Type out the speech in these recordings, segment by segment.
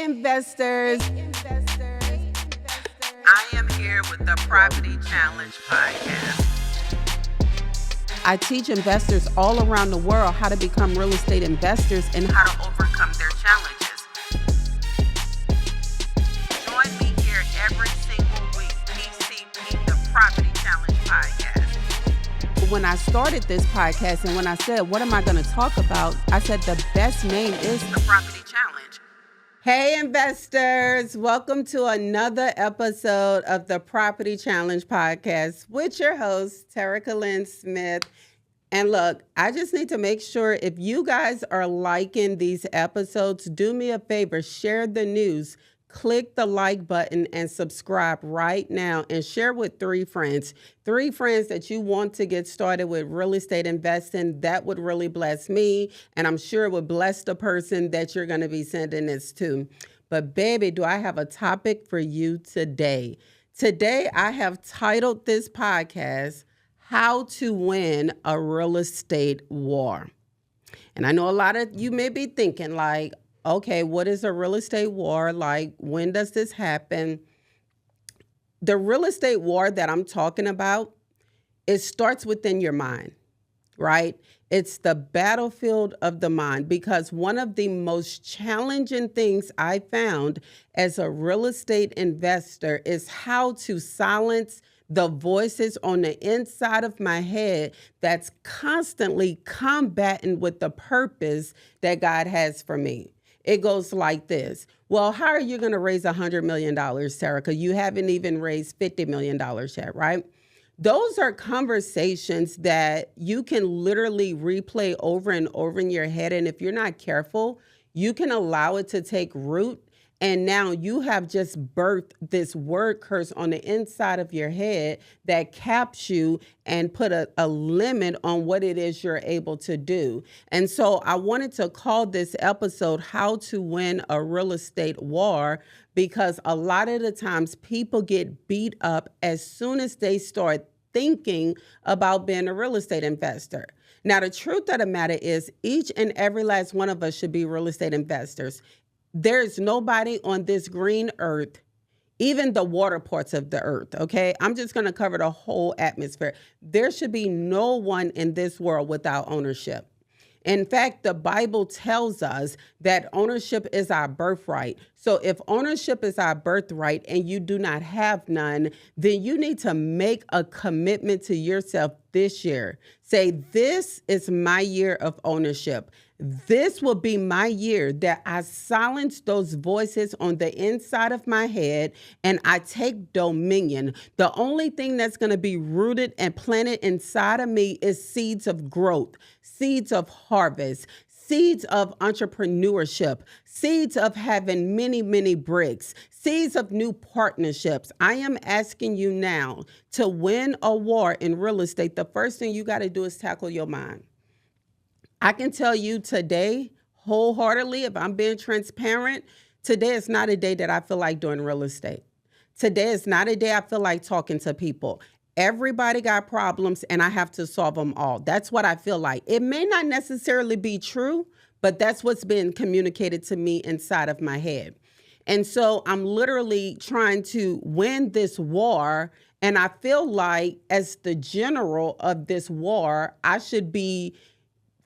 investors. I am here with the Property Challenge podcast. I teach investors all around the world how to become real estate investors and how to overcome their challenges. Join me here every single week. PCP, the Property Challenge podcast. When I started this podcast and when I said, what am I going to talk about? I said the best name is the Property Challenge. Hey investors, welcome to another episode of the Property Challenge podcast with your host, Terrica Lynn Smith. And look, I just need to make sure if you guys are liking these episodes, do me a favor, share the news, click the like button and subscribe right now and share with three friends that you want to get started with real estate investing. That would really bless me. And I'm sure it would bless the person that you're going to be sending this to. But baby, do I have a topic for you today. Today, I have titled this podcast, How to Win a Real Estate War. And I know a lot of you may be thinking like, okay, what is a real estate war? Like, when does this happen? The real estate war that I'm talking about, it starts within your mind, right? It's the battlefield of the mind, because one of the most challenging things I found as a real estate investor is how to silence the voices on the inside of my head that's constantly combating with the purpose that God has for me. It goes like this. Well, how are you going to raise $100 million, Terrica? You haven't even raised $50 million yet, right? Those are conversations that you can literally replay over and over in your head. And if you're not careful, you can allow it to take root. And now you have just birthed this word curse on the inside of your head that caps you and put a limit on what it is you're able to do. And so I wanted to call this episode How to Win a Real Estate War, because a lot of the times people get beat up as soon as they start thinking about being a real estate investor. Now, the truth of the matter is each and every last one of us should be real estate investors. There's nobody on this green earth, even the water parts of the earth, okay? I'm just going to cover the whole atmosphere. There should be no one in this world without ownership. In fact, the Bible tells us that ownership is our birthright. So if ownership is our birthright and you do not have none, then you need to make a commitment to yourself this year. Say, this is my year of ownership. This will be my year that I silence those voices on the inside of my head and I take dominion. The only thing that's going to be rooted and planted inside of me is seeds of growth, seeds of harvest, seeds of entrepreneurship, seeds of having many, many bricks, seeds of new partnerships. I am asking you now to win a war in real estate. The first thing you got to do is tackle your mind. I can tell you today, wholeheartedly, if I'm being transparent, today is not a day that I feel like doing real estate. Today is not a day I feel like talking to people. Everybody got problems and I have to solve them all. That's what I feel like. It may not necessarily be true, but that's what's been communicated to me inside of my head. And so I'm literally trying to win this war. And I feel like as the general of this war, I should be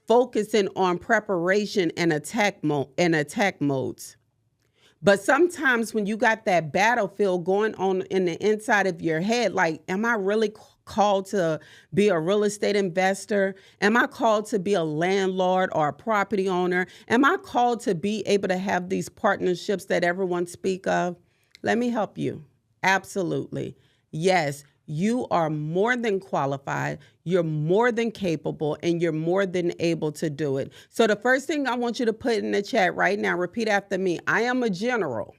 focusing on preparation and attack modes. But sometimes when you got that battlefield going on in the inside of your head, like, am I really called to be a real estate investor? Am I called to be a landlord or a property owner? Am I called to be able to have these partnerships that everyone speak of? Let me help you. Absolutely. Yes. You are more than qualified, you're more than capable, and you're more than able to do it. So the first thing I want you to put in the chat right now, repeat after me, I am a general.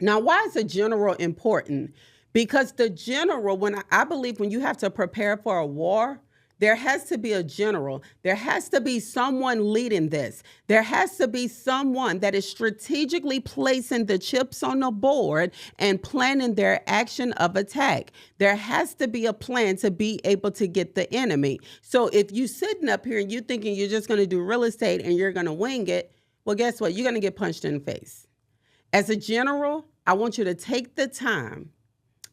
Now, why is a general important? Because the general, I believe when you have to prepare for a war, there has to be a general. There has to be someone leading this. There has to be someone that is strategically placing the chips on the board and planning their action of attack. There has to be a plan to be able to get the enemy. So if you're sitting up here and you're thinking you're just going to do real estate and you're going to wing it, well, guess what? You're going to get punched in the face. As a general, I want you to take the time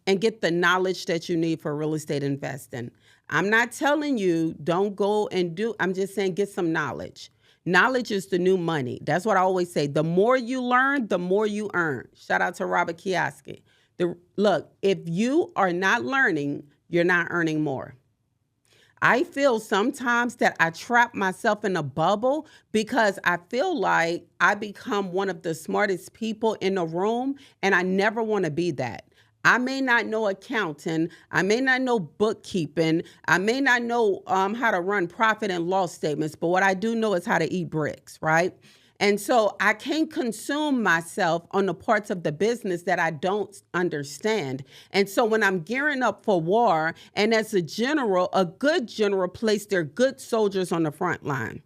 and get the knowledge that you need for real estate investing. I'm not telling you don't go and do, I'm just saying get some knowledge. Knowledge is the new money. That's what I always say. The more you learn, the more you earn. Shout out to Robert Kiyosaki. Look, if you are not learning, you're not earning more. I feel sometimes that I trap myself in a bubble because I feel like I become one of the smartest people in the room, and I never want to be that. I may not know accounting. I may not know bookkeeping. I may not know how to run profit and loss statements, but what I do know is how to eat bricks, right? And so I can't consume myself on the parts of the business that I don't understand. And so when I'm gearing up for war, and as a general, a good general place their good soldiers on the front line.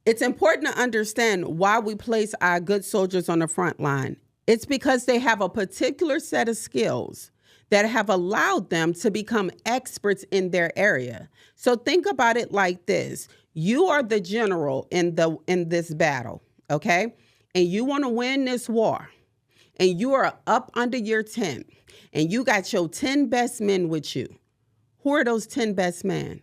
It's important to understand why we place our good soldiers on the front line. It's because they have a particular set of skills that have allowed them to become experts in their area. So think about it like this. You are the general in this battle, okay? And you want to win this war. And you are up under your tent. And you got your 10 best men with you. Who are those 10 best men?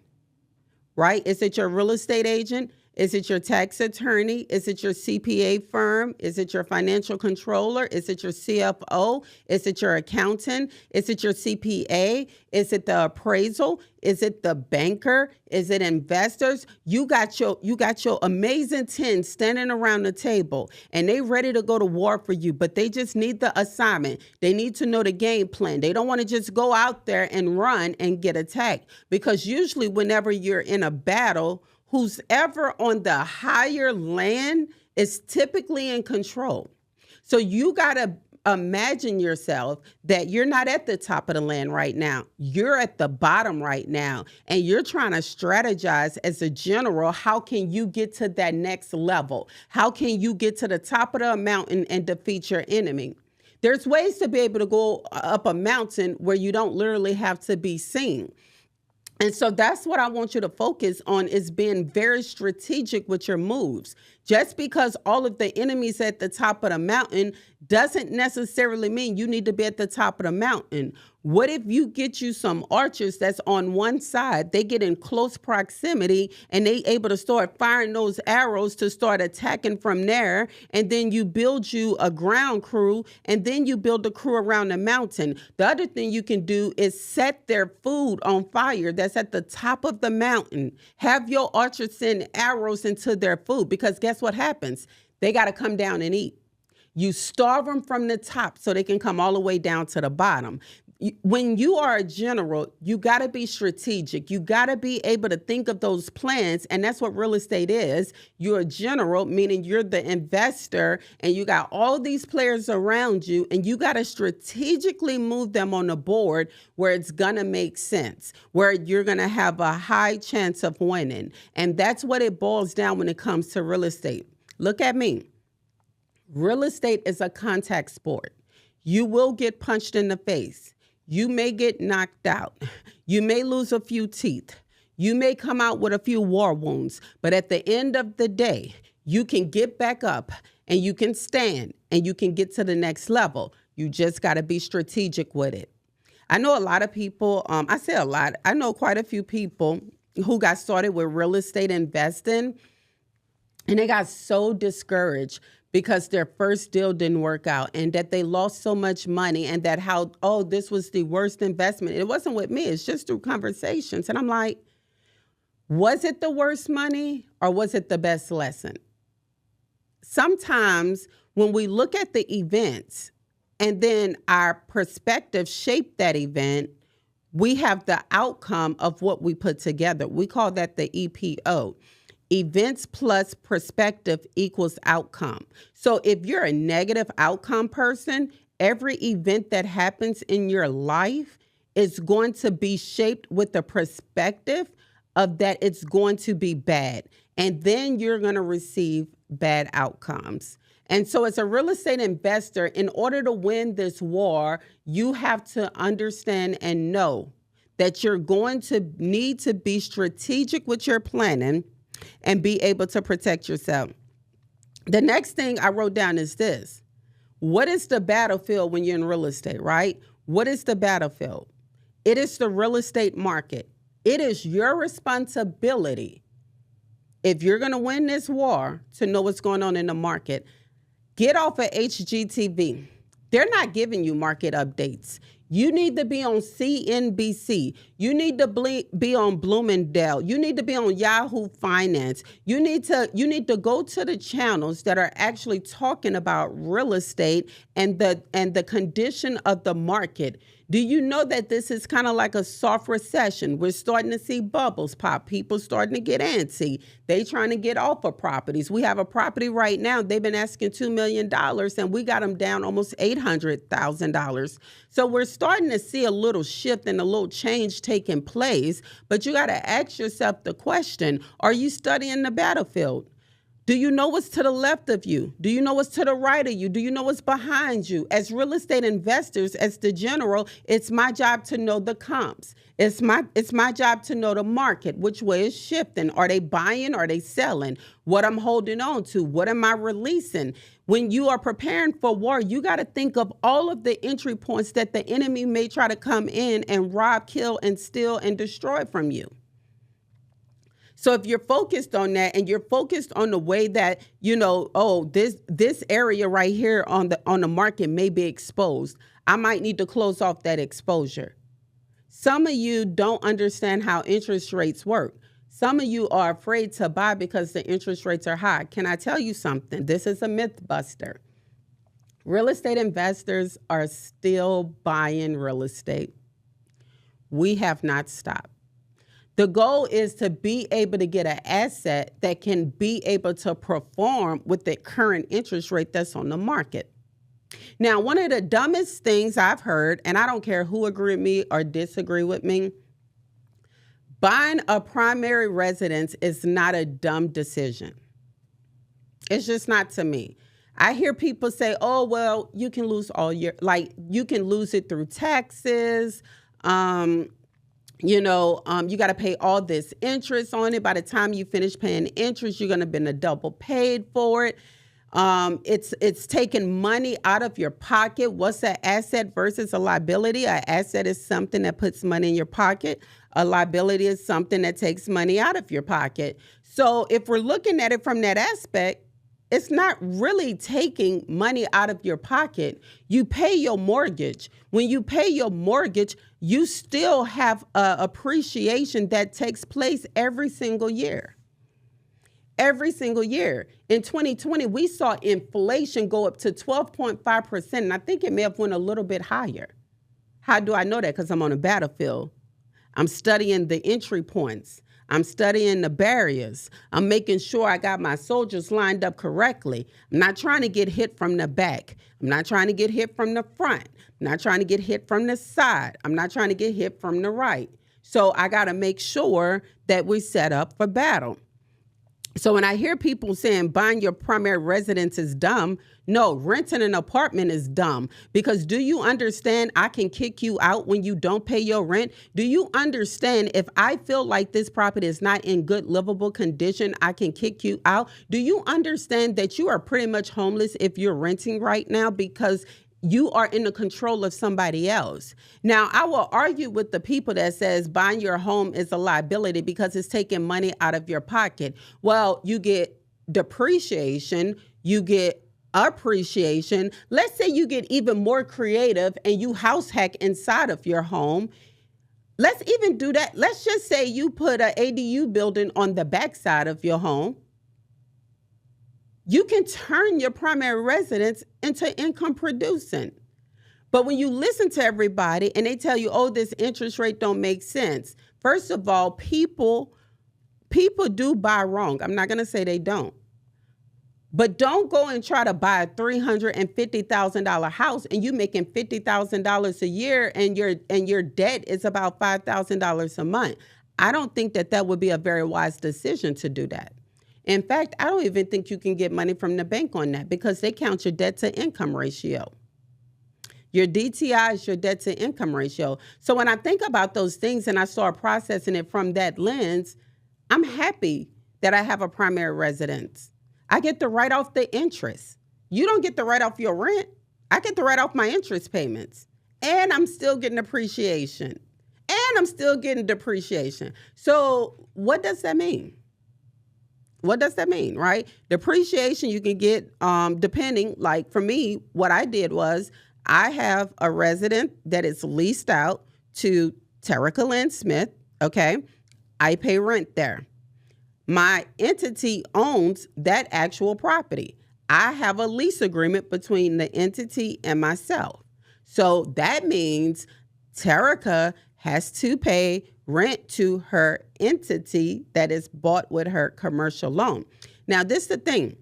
Right? Is it your real estate agent? Is it your tax attorney? Is it your CPA firm? Is it your financial controller? Is it your CFO? Is it your accountant? Is it your CPA? Is it the appraisal? Is it the banker? Is it investors? You got your amazing 10 standing around the table, and they ready to go to war for you, but they just need the assignment. They need to know the game plan. They don't want to just go out there and run and get attacked, because usually whenever you're in a battle, who's ever on the higher land is typically in control. So you got to imagine yourself that you're not at the top of the land right now. You're at the bottom right now, and you're trying to strategize as a general. How can you get to that next level? How can you get to the top of the mountain and defeat your enemy? There's ways to be able to go up a mountain where you don't literally have to be seen. And so that's what I want you to focus on, is being very strategic with your moves. Just because all of the enemies at the top of the mountain doesn't necessarily mean you need to be at the top of the mountain. What if you get you some archers that's on one side, they get in close proximity and they able to start firing those arrows to start attacking from there, and then you build you a ground crew, and then you build a crew around the mountain. The other thing you can do is set their food on fire that's at the top of the mountain. Have your archers send arrows into their food, because guess what happens? They got to come down and eat. You starve them from the top so they can come all the way down to the bottom. When you are a general, you got to be strategic. You got to be able to think of those plans. And that's what real estate is. You're a general, meaning you're the investor, and you got all these players around you, and you got to strategically move them on the board where it's going to make sense, where you're going to have a high chance of winning. And that's what it boils down when it comes to real estate. Look at me. Real estate is a contact sport. You will get punched in the face. You may get knocked out. You may lose a few teeth. You may come out with a few war wounds. But at the end of the day, you can get back up and you can stand and you can get to the next level. You just got to be strategic with it. I know a lot of people, I say a lot, I know quite a few people who got started with real estate investing, and they got so discouraged because their first deal didn't work out, and that they lost so much money, and that this was the worst investment. It wasn't with me. It's just through conversations. And I'm like, was it the worst money or was it the best lesson? Sometimes when we look at the events and then our perspective shape that event, we have the outcome of what we put together. We call that the EPO. Events plus perspective equals outcome. So if you're a negative outcome person, every event that happens in your life is going to be shaped with the perspective of that it's going to be bad. And then you're going to receive bad outcomes. And so as a real estate investor, in order to win this war, you have to understand and know that you're going to need to be strategic with your planning and be able to protect yourself. The next thing I wrote down is this. What is the battlefield when you're in real estate, right? What is the battlefield? It is the real estate market. It is your responsibility, if you're going to win this war, to know what's going on in the market. Get off of HGTV. They're not giving you market updates. You need to be on CNBC. You need to be on Bloomingdale. You need to be on Yahoo Finance. You need to go to the channels that are actually talking about real estate and the condition of the market. Do you know that this is kind of like a soft recession? We're starting to see bubbles pop. People starting to get antsy. They trying to get off of properties. We have a property right now. They've been asking $2 million, and we got them down almost $800,000. So we're starting to see a little shift and a little change taking place. But you got to ask yourself the question, are you studying the battlefield? Do you know what's to the left of you? Do you know what's to the right of you? Do you know what's behind you? As real estate investors, as the general, it's my job to know the comps. It's my job to know the market, which way is shifting. Are they buying? Are they selling? What I'm holding on to? What am I releasing? When you are preparing for war, you got to think of all of the entry points that the enemy may try to come in and rob, kill, and steal and destroy from you. So if you're focused on that and you're focused on the way that, this area right here on the market may be exposed, I might need to close off that exposure. Some of you don't understand how interest rates work. Some of you are afraid to buy because the interest rates are high. Can I tell you something? This is a myth buster. Real estate investors are still buying real estate. We have not stopped. The goal is to be able to get an asset that can be able to perform with the current interest rate that's on the market. Now, one of the dumbest things I've heard, and I don't care who agree with me or disagree with me, buying a primary residence is not a dumb decision. It's just not to me. I hear people say, oh, well, you can lose you can lose it through taxes. You got to pay all this interest on it. By the time you finish paying interest, you're going to be double paid for it. It's taking money out of your pocket. What's an asset versus a liability? An asset is something that puts money in your pocket. A liability is something that takes money out of your pocket. So if we're looking at it from that aspect, it's not really taking money out of your pocket. You pay your mortgage. When you pay your mortgage, you still have appreciation that takes place every single year. Every single year. In 2020, we saw inflation go up to 12.5%, and I think it may have went a little bit higher. How do I know that? Because I'm on a battlefield. I'm studying the entry points. I'm studying the barriers. I'm making sure I got my soldiers lined up correctly. I'm not trying to get hit from the back. I'm not trying to get hit from the front. I'm not trying to get hit from the side. I'm not trying to get hit from the right. So I got to make sure that we set up for battle. So when I hear people saying buying your primary residence is dumb, no, renting an apartment is dumb. Because do you understand I can kick you out when you don't pay your rent? Do you understand if I feel like this property is not in good livable condition, I can kick you out? Do you understand that you are pretty much homeless if you're renting right now because you are in the control of somebody else? Now, I will argue with the people that says buying your home is a liability because it's taking money out of your pocket. Well, you get depreciation, you get appreciation. Let's say you get even more creative and you house hack inside of your home. Let's even do that. Let's just say you put an ADU building on the backside of your home. You can turn your primary residence into income producing. But when you listen to everybody and they tell you, oh, this interest rate don't make sense. First of all, people do buy wrong. I'm not going to say they don't. But don't go and try to buy a $350,000 house and you making $50,000 a year and your debt is about $5,000 a month. I don't think that would be a very wise decision to do that. In fact, I don't even think you can get money from the bank on that because they count your debt to income ratio. Your DTI is your debt to income ratio. So when I think about those things and I start processing it from that lens, I'm happy that I have a primary residence. I get to write off the interest. You don't get to write off your rent. I get to write off my interest payments. And I'm still getting appreciation. And I'm still getting depreciation. So what does that mean? What does that mean, right? Depreciation you can get depending, like for me, what I did was I have a resident that is leased out to Terrica Lynn Smith, okay? I pay rent there. My entity owns that actual property. I have a lease agreement between the entity and myself. So that means Terrica has to pay rent to her entity that is bought with her commercial loan. Now, this is the thing.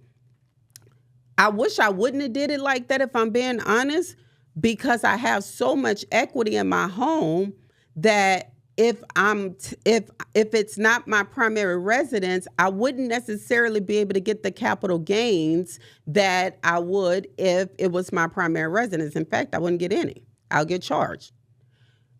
I wish I wouldn't have did it like that, if I'm being honest, because I have so much equity in my home that if it's not my primary residence, I wouldn't necessarily be able to get the capital gains that I would if it was my primary residence. In fact, I wouldn't get any. I'll get charged.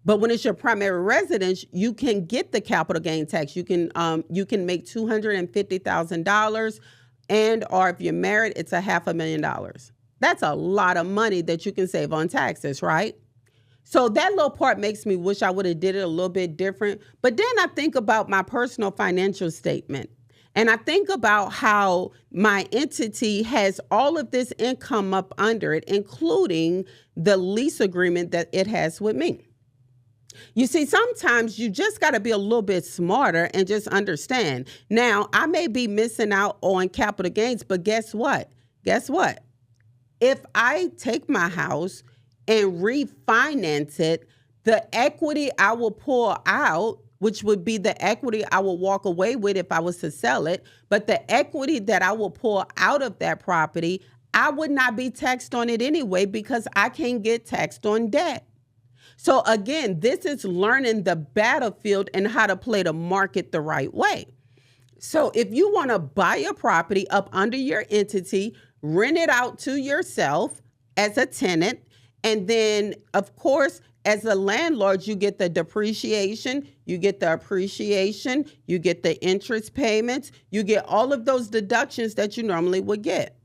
But when it's your primary residence, you can get the capital gain tax. You can make $250,000, and or if you're married, it's $500,000. That's a lot of money that you can save on taxes, right? So that little part makes me wish I would have did it a little bit different. But then I think about my personal financial statement, and I think about how my entity has all of this income up under it, including the lease agreement that it has with me. You see, sometimes you just got to be a little bit smarter and just understand. Now, I may be missing out on capital gains, but guess what? Guess what? If I take my house and refinance it, the equity I will pull out, which would be the equity I will walk away with if I was to sell it, but the equity that I will pull out of that property, I would not be taxed on it anyway because I can't get taxed on debt. So again, this is learning the battlefield and how to play the market the right way. So if you want to buy a property up under your entity, rent it out to yourself as a tenant, and then, of course, as a landlord, you get the depreciation, you get the appreciation, you get the interest payments, you get all of those deductions that you normally would get.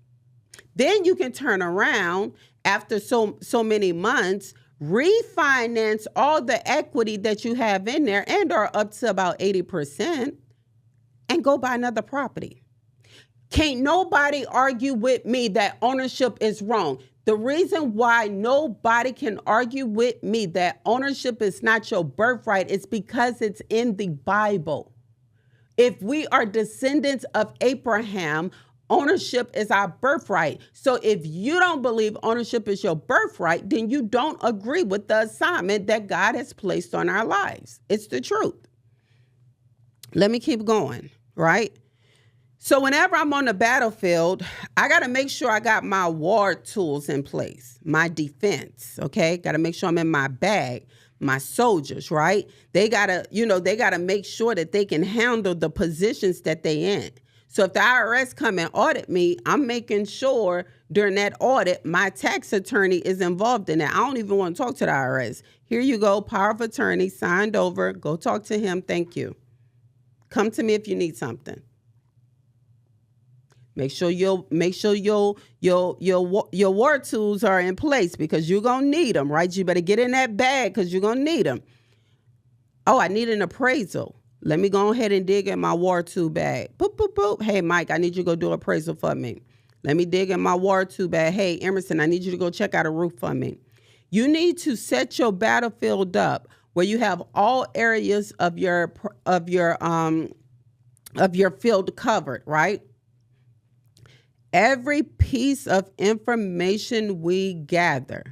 Then you can turn around after so many months, refinance all the equity that you have in there and are up to about 80% and go buy another property. Can't nobody argue with me that ownership is wrong. The reason why nobody can argue with me that ownership is not your birthright is because it's in the Bible. If we are descendants of Abraham, ownership is our birthright. So if you don't believe ownership is your birthright, then you don't agree with the assignment that God has placed on our lives. It's the truth. Let me keep going, right? So whenever I'm on the battlefield, I got to make sure I got my war tools in place, my defense, okay? Got to make sure I'm in my bag, my soldiers, right? They got to make sure that they can handle the positions that they in. So if the IRS come and audit me, I'm making sure during that audit, my tax attorney is involved in it. I don't even want to talk to the IRS. Here you go, power of attorney, signed over. Go talk to him. Thank you. Come to me if you need something. Make sure your war tools are in place because you're going to need them, right? You better get in that bag because you're going to need them. Oh, I need an appraisal. Let me go ahead and dig in my war tool bag. Boop, boop, boop. Hey, Mike, I need you to go do an appraisal for me. Let me dig in my war tool bag. Hey, Emerson, I need you to go check out a roof for me. You need to set your battlefield up where you have all areas of your field covered, right? Every piece of information we gather,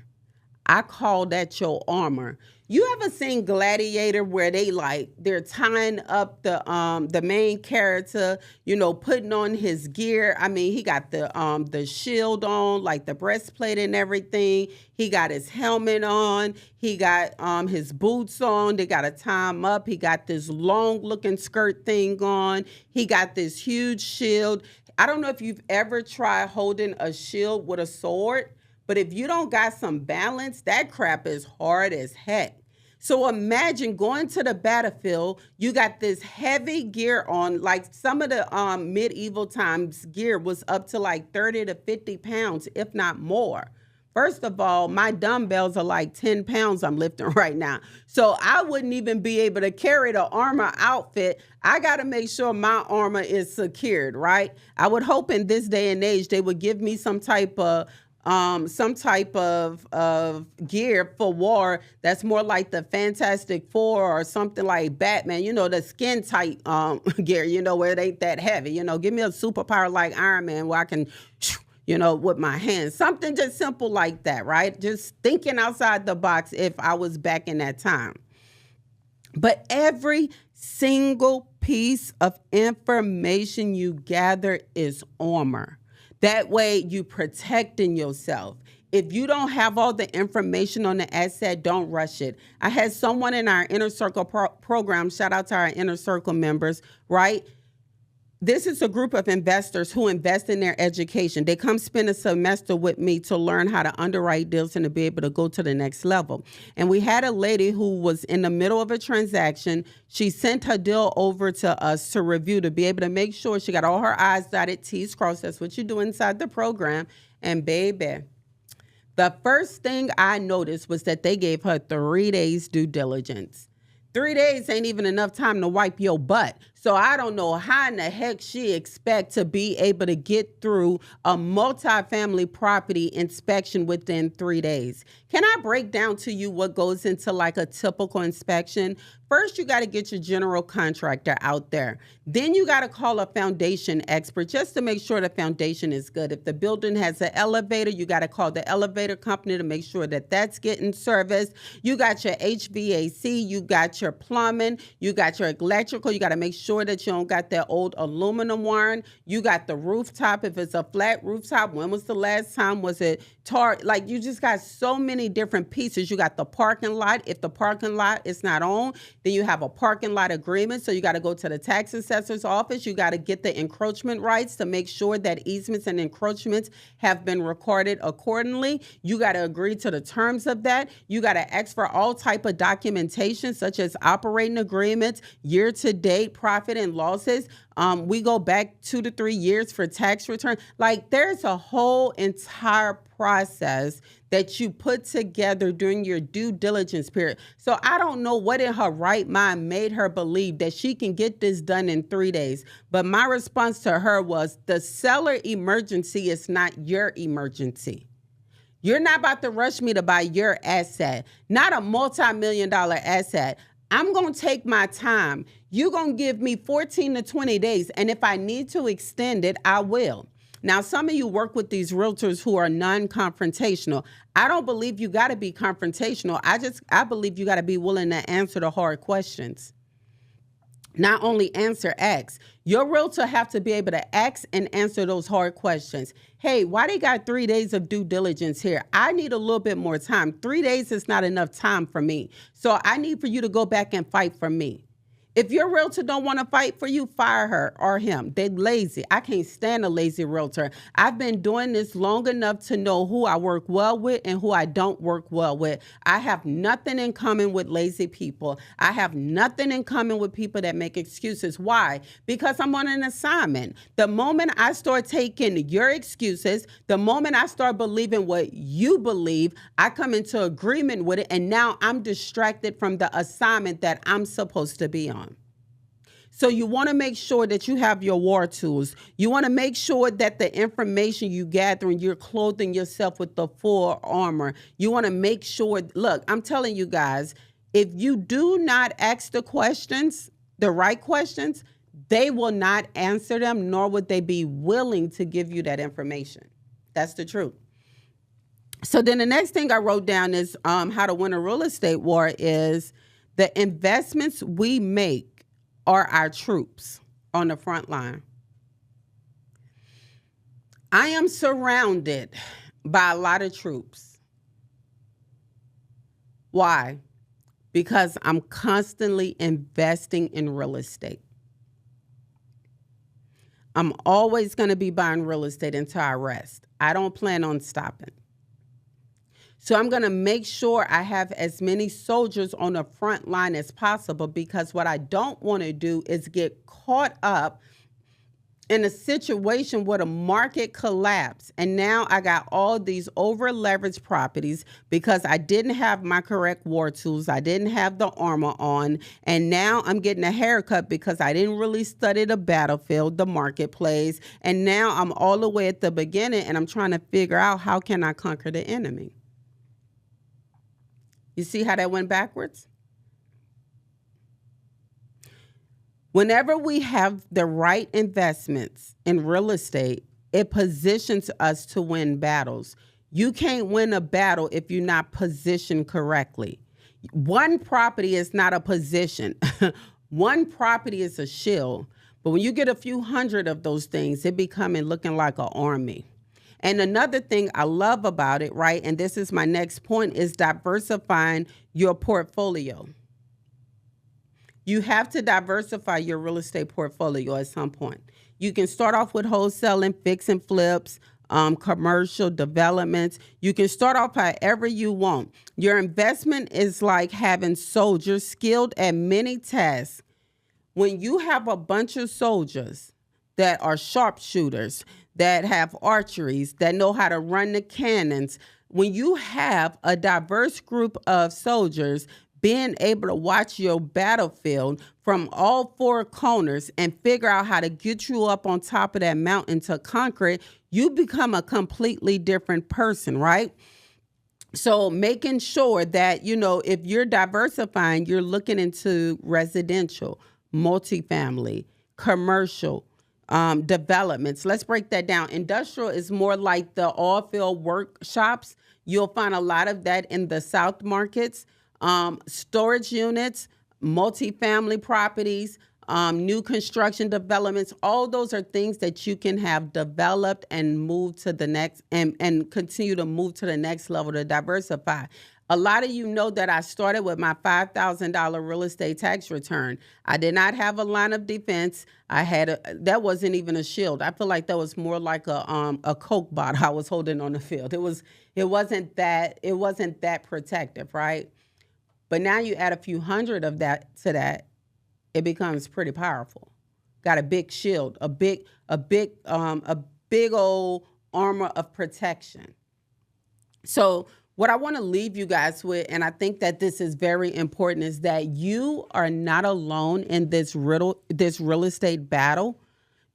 I call that your armor. You ever seen Gladiator where they're tying up the main character, putting on his gear? I mean, he got the shield on, like the breastplate and everything. He got his helmet on. He got his boots on. They got to tie him up. He got this long looking skirt thing on. He got this huge shield. I don't know if you've ever tried holding a shield with a sword, but if you don't got some balance, that crap is hard as heck. So imagine going to the battlefield, you got this heavy gear on, like some of the medieval times gear was up to like 30 to 50 pounds, if not more. First of all, my dumbbells are like 10 pounds I'm lifting right now. So I wouldn't even be able to carry the armor outfit. I got to make sure my armor is secured, right? I would hope in this day and age they would give me some type of gear for war that's more like the Fantastic Four or something like Batman, the skin tight gear, where it ain't that heavy. Give me a superpower like Iron Man where I can, with my hands. Something just simple like that, right? Just thinking outside the box if I was back in that time. But every single piece of information you gather is armor. That way you protecting yourself. If you don't have all the information on the asset, don't rush it. I had someone in our Inner Circle program, shout out to our Inner Circle members, right? This is a group of investors who invest in their education. They come spend a semester with me to learn how to underwrite deals and to be able to go to the next level. And we had a lady who was in the middle of a transaction. She sent her deal over to us to review to be able to make sure she got all her I's dotted, T's crossed. That's what you do inside the program. And baby, the first thing I noticed was that they gave her 3 days due diligence. 3 days ain't even enough time to wipe your butt. So I don't know how in the heck she expect to be able to get through a multifamily property inspection within 3 days. Can I break down to you what goes into like a typical inspection? First, you got to get your general contractor out there. Then you got to call a foundation expert just to make sure the foundation is good. If the building has an elevator, you got to call the elevator company to make sure that that's getting serviced. You got your HVAC, you got your plumbing, you got your electrical. You got to make sure that you don't got that old aluminum wiring. You got the rooftop. If it's a flat rooftop, when was the last time was it tar? Like you just got so many different pieces. You got the parking lot. If the parking lot is not on, then you have a parking lot agreement. So you got to go to the tax assessor's office. You got to get the encroachment rights to make sure that easements and encroachments have been recorded accordingly. You got to agree to the terms of that. You got to ask for all type of documentation, such as operating agreements, year-to-date profit and losses. We go back 2 to 3 years for tax return. Like there's a whole entire process that you put together during your due diligence period. So I don't know what in her right mind made her believe that she can get this done in 3 days. But my response to her was the seller emergency is not your emergency. You're not about to rush me to buy your asset, not a multi-million-dollar asset. I'm going to take my time. You're going to give me 14 to 20 days. And if I need to extend it, I will. Now, some of you work with these realtors who are non-confrontational. I don't believe you got to be confrontational. I believe you got to be willing to answer the hard questions. Not only answer, ask. Your realtor have to be able to ask and answer those hard questions. Hey, why they got 3 days of due diligence here? I need a little bit more time. 3 days is not enough time for me. So I need for you to go back and fight for me. If your realtor don't want to fight for you, fire her or him. They're lazy. I can't stand a lazy realtor. I've been doing this long enough to know who I work well with and who I don't work well with. I have nothing in common with lazy people. I have nothing in common with people that make excuses. Why? Because I'm on an assignment. The moment I start taking your excuses, the moment I start believing what you believe, I come into agreement with it, and now I'm distracted from the assignment that I'm supposed to be on. So you want to make sure that you have your war tools. You want to make sure that the information you gather and you're clothing yourself with the full armor. You want to make sure, look, I'm telling you guys, if you do not ask the questions, the right questions, they will not answer them, nor would they be willing to give you that information. That's the truth. So then the next thing I wrote down is how to win a real estate war is the investments we make are our troops on the front line. I am surrounded by a lot of troops. Why? Because I'm constantly investing in real estate. I'm always going to be buying real estate until I rest. I don't plan on stopping. So I'm going to make sure I have as many soldiers on the front line as possible, because what I don't want to do is get caught up in a situation where the market collapsed and now I got all these over leveraged properties because I didn't have my correct war tools, I didn't have the armor on, and now I'm getting a haircut because I didn't really study the battlefield, the marketplace, and now I'm all the way at the beginning and I'm trying to figure out how can I conquer the enemy. You see how that went backwards? Whenever we have the right investments in real estate, it positions us to win battles. You can't win a battle if you're not positioned correctly. One property is not a position. One property is a shield. But when you get a few hundred of those things, it becoming looking like an army. And another thing I love about it, right, and this is my next point, is diversifying your portfolio. You have to diversify your real estate portfolio at some point. You can start off with wholesaling, fix and flips, commercial developments. You can start off however you want. Your investment is like having soldiers skilled at many tasks. When you have a bunch of soldiers that are sharpshooters, that have archeries, that know how to run the cannons, when you have a diverse group of soldiers being able to watch your battlefield from all four corners and figure out how to get you up on top of that mountain to conquer it, you become a completely different person, right? So making sure that, if you're diversifying, you're looking into residential, multifamily, commercial, developments. Let's break that down. Industrial is more like the oil field workshops. You'll find a lot of that in the South markets. Storage units, multifamily properties, new construction developments, all those are things that you can have developed and move to the next and continue to move to the next level to diversify. A lot of you know that I started with my $5,000 real estate tax return. I did not have a line of defense. That wasn't even a shield. I feel like that was more like a Coke bottle I was holding on the field. It wasn't that protective, right? But now you add a few hundred of that to that, it becomes pretty powerful. Got a big shield, a big old armor of protection. So what I want to leave you guys with, and I think that this is very important, is that you are not alone in this real estate battle.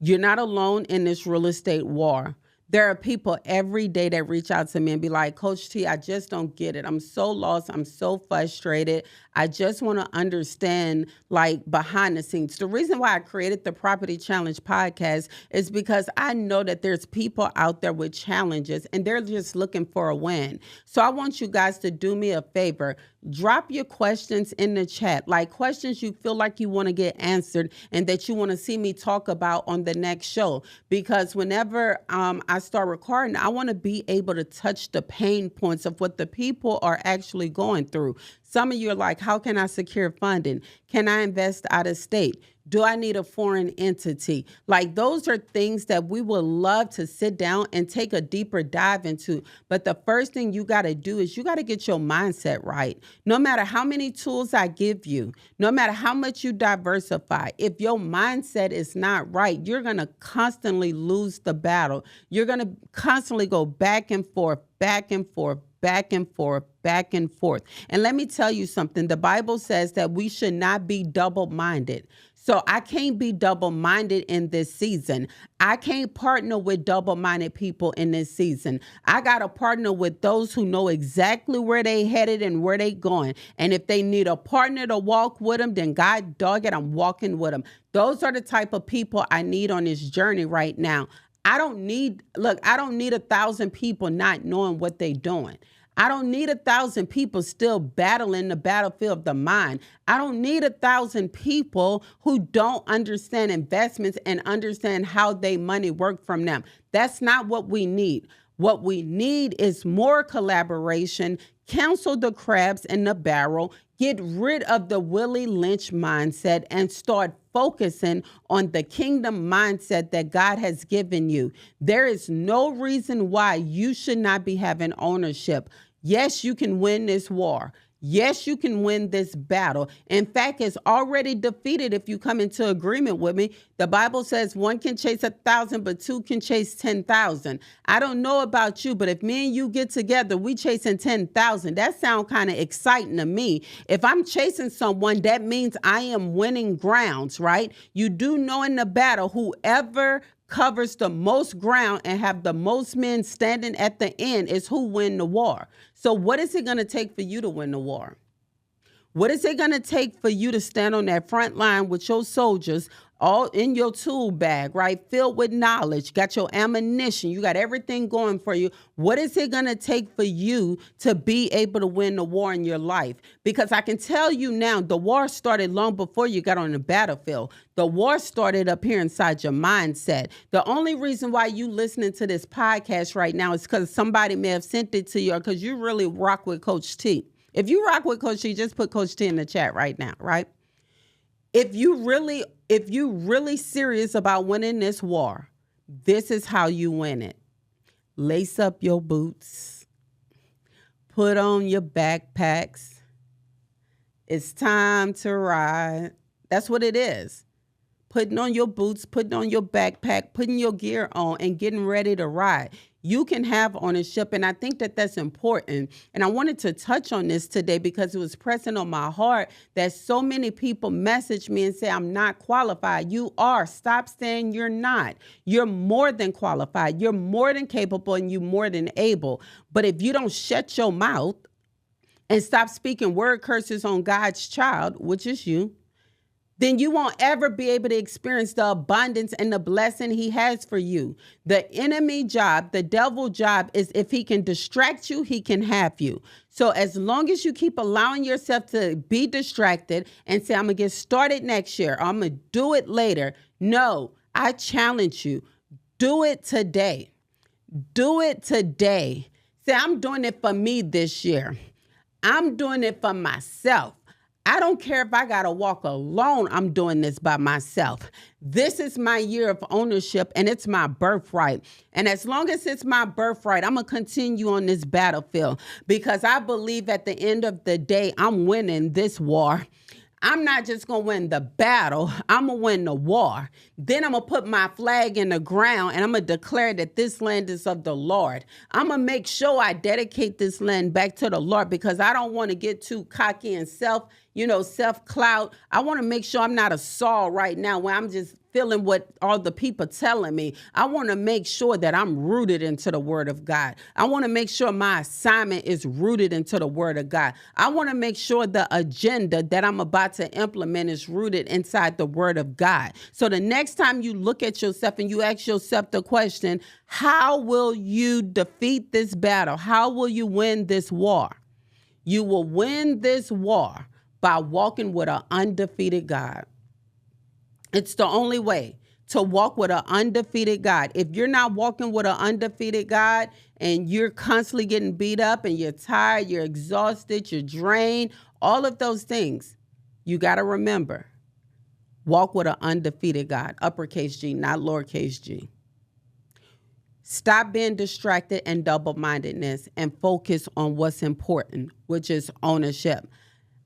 You're not alone in this real estate war. There are people every day that reach out to me and be like, Coach T, I just don't get it. I'm so lost. I'm so frustrated. I just want to understand, like, behind the scenes. The reason why I created the Property Challenge podcast is because I know that there's people out there with challenges and they're just looking for a win. So I want you guys to do me a favor. Drop your questions in the chat, like questions you feel like you want to get answered and that you want to see me talk about on the next show. Because whenever I start recording, I want to be able to touch the pain points of what the people are actually going through. Some of you are like, how can I secure funding? Can I invest out of state? Do I need a foreign entity? Like, those are things that we would love to sit down and take a deeper dive into. But the first thing you got to do is you got to get your mindset right. No matter how many tools I give you, no matter how much you diversify, if your mindset is not right, you're going to constantly lose the battle. You're going to constantly go back and forth, back and forth, back and forth, back and forth. And let me tell you something. The Bible says that we should not be double-minded. So I can't be double-minded in this season. I can't partner with double-minded people in this season. I got to partner with those who know exactly where they headed and where they going. And if they need a partner to walk with them, then God dog it, I'm walking with them. Those are the type of people I need on this journey right now. I don't need 1,000 people not knowing what they're doing. I don't need 1,000 people still battling the battlefield of the mind. I don't need 1,000 people who don't understand investments and understand how they money work from them. That's not what we need. What we need is more collaboration, cancel the crabs in the barrel, get rid of the Willie Lynch mindset and start focusing on the kingdom mindset that God has given you. There is no reason why you should not be having ownership. Yes, you can win this war. Yes, you can win this battle. In fact, it's already defeated if you come into agreement with me. The Bible says one can chase 1,000, but two can chase 10,000. I don't know about you, but if me and you get together, we chasing 10,000. That sounds kind of exciting to me. If I'm chasing someone, that means I am winning grounds, right? You do know in the battle, whoever covers the most ground and have the most men standing at the end is who win the war. So what is it going to take for you to win the war? What is it going to take for you to stand on that front line with your soldiers all in your tool bag, right? Filled with knowledge, got your ammunition, you got everything going for you. What is it going to take for you to be able to win the war in your life? Because I can tell you now, the war started long before you got on the battlefield. The war started up here inside your mindset. The only reason why you listening to this podcast right now is because somebody may have sent it to you or because you really rock with Coach T. If you rock with Coach T, just put Coach T in the chat right now, right? If you really serious about winning this war, this is how you win it. Lace up your boots. Put on your backpacks. It's time to ride. That's what it is. Putting on your boots, putting on your backpack, putting your gear on and getting ready to ride. You can have ownership, and I think that that's important. And I wanted to touch on this today because it was pressing on my heart that so many people message me and say, I'm not qualified. You are. Stop saying you're not. You're more than qualified. You're more than capable, and you're more than able. But if you don't shut your mouth and stop speaking word curses on God's child, which is you, then you won't ever be able to experience the abundance and the blessing he has for you. The enemy job, the devil job is if he can distract you, he can have you. So as long as you keep allowing yourself to be distracted and say, I'm going to get started next year, or I'm going to do it later. No, I challenge you. Do it today. Do it today. Say, I'm doing it for me this year. I'm doing it for myself. I don't care if I got to walk alone. I'm doing this by myself. This is my year of ownership, and it's my birthright. And as long as it's my birthright, I'm going to continue on this battlefield because I believe at the end of the day, I'm winning this war. I'm not just going to win the battle. I'm going to win the war. Then I'm going to put my flag in the ground and I'm going to declare that this land is of the Lord. I'm going to make sure I dedicate this land back to the Lord because I don't want to get too cocky and self-clout. I want to make sure I'm not a Saul right now where I'm just feeling what all the people telling me. I want to make sure that I'm rooted into the word of God. I want to make sure my assignment is rooted into the word of God. I want to make sure the agenda that I'm about to implement is rooted inside the word of God. So the next time you look at yourself and you ask yourself the question, how will you defeat this battle? How will you win this war? You will win this war by walking with an undefeated God. It's the only way to walk with an undefeated God. If you're not walking with an undefeated God and you're constantly getting beat up and you're tired, you're exhausted, you're drained, all of those things, you got to remember, walk with an undefeated God, uppercase G, not lowercase g. Stop being distracted and double-mindedness and focus on what's important, which is ownership.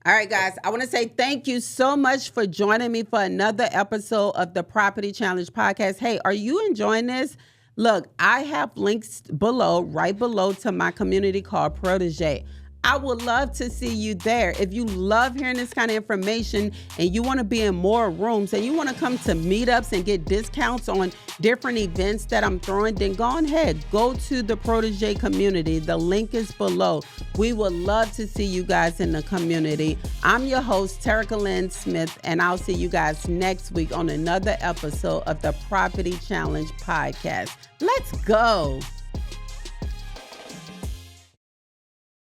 All right, guys, I want to say thank you so much for joining me for another episode of the Property Challenge podcast. Hey, are you enjoying this? Look, I have links below, right below to my community called Protege. I would love to see you there. If you love hearing this kind of information and you want to be in more rooms and you want to come to meetups and get discounts on different events that I'm throwing, then go ahead. Go to the Protege community. The link is below. We would love to see you guys in the community. I'm your host, Terrica Lynn Smith, and I'll see you guys next week on another episode of the Property Challenge podcast. Let's go.